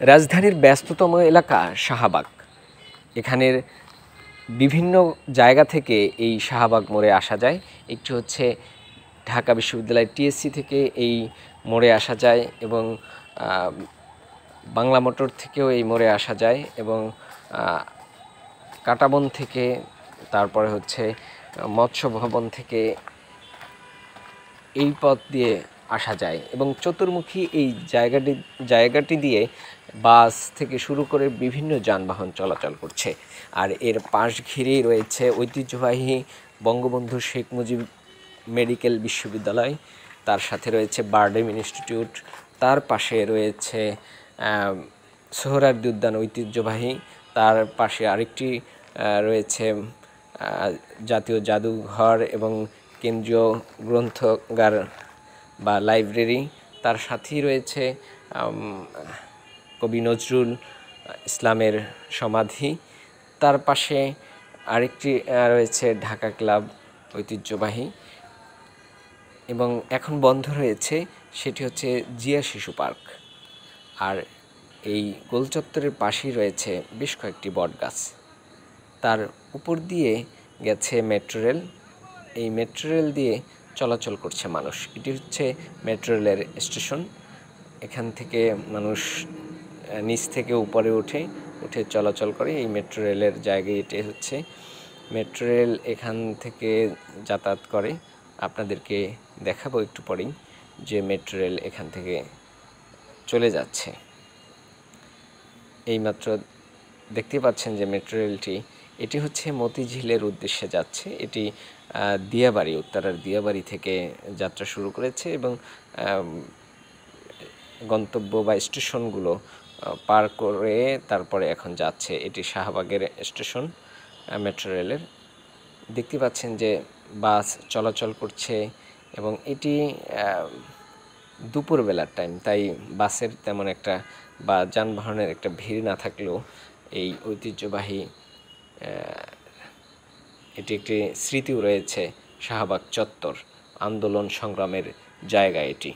রাজধানীর ব্যস্ততম এলাকা শাহবাগ। এখানের বিভিন্ন জায়গা থেকে এই শাহবাগ মোড়ে আসা যায়। একটি হচ্ছে ঢাকা বিশ্ববিদ্যালয় টিএসসি থেকে এই মোড়ে আসা যায় এবং বাংলা মোটর থেকেও এই মোড়ে আসা যায় এবং কাঁটাবন থেকে, তারপরে হচ্ছে মৎস্য ভবন থেকে এই পথ দিয়ে আসা যায় এবং চতুর্মুখী এই জায়গাটি দিয়ে বাস থেকে শুরু করে বিভিন্ন যানবাহন চলাচল করছে। আর এর পাশ ঘিরেই রয়েছে ঐতিহ্যবাহী বঙ্গবন্ধু শেখ মুজিব মেডিকেল বিশ্ববিদ্যালয়, তার সাথে রয়েছে বারডেম ইনস্টিটিউট, তার পাশে রয়েছে সোহরাওয়ার্দী উদ্যান ঐতিহ্যবাহী, তার পাশে আরেকটি রয়েছে জাতীয় জাদুঘর এবং কেন্দ্রীয় গ্রন্থাগার বা লাইব্রেরি, তার সাথেই রয়েছে কবি নজরুল ইসলামের সমাধি, তার পাশে আরেকটি রয়েছে ঢাকা ক্লাব ঐতিহ্যবাহী, এবং এখন বন্ধ রয়েছে সেটি হচ্ছে জিয়া শিশু পার্ক। আর এই গোলচত্বরের পাশেই রয়েছে বেশ কয়েকটি বটগাছ। তার উপর দিয়ে গেছে মেট্রো রেল, এই মেট্রো রেল দিয়ে চলাচল করছে মানুষ। এটি হচ্ছে মেট্রো রেলের স্টেশন। এখান থেকে মানুষ নিচ থেকে উপরে উঠে চলাচল করে। এই মেট্রো রেলের জায়গায় এটি হচ্ছে মেট্রো রেল এখান থেকে যাতায়াত করে। আপনাদেরকে দেখাবো একটু পরেই যে মেট্রো রেল এখান থেকে চলে যাচ্ছে। এইমাত্র দেখতে পাচ্ছেন যে মেট্রো রেলটি এটি হচ্ছে মতিঝিলের উদ্দেশ্যে যাচ্ছে। এটি দিয়াবাড়ি, উত্তরার দিয়াবাড়ি থেকে যাত্রা শুরু করেছে এবং গন্তব্য বা স্টেশনগুলো পার করে তারপরে এখন যাচ্ছে। এটি শাহবাগের স্টেশন মেট্রো রেলের। দেখতে পাচ্ছেন যে বাস চলাচল করছে এবং এটি দুপুরবেলার টাইম, তাই বাসের তেমন একটা বা যানবাহনের একটা ভিড় না থাকলেও এই ঐতিহ্যবাহী এটি একটি স্মৃতিও রয়েছে। শাহবাগ চত্বর আন্দোলন সংগ্রামের জায়গা এটি।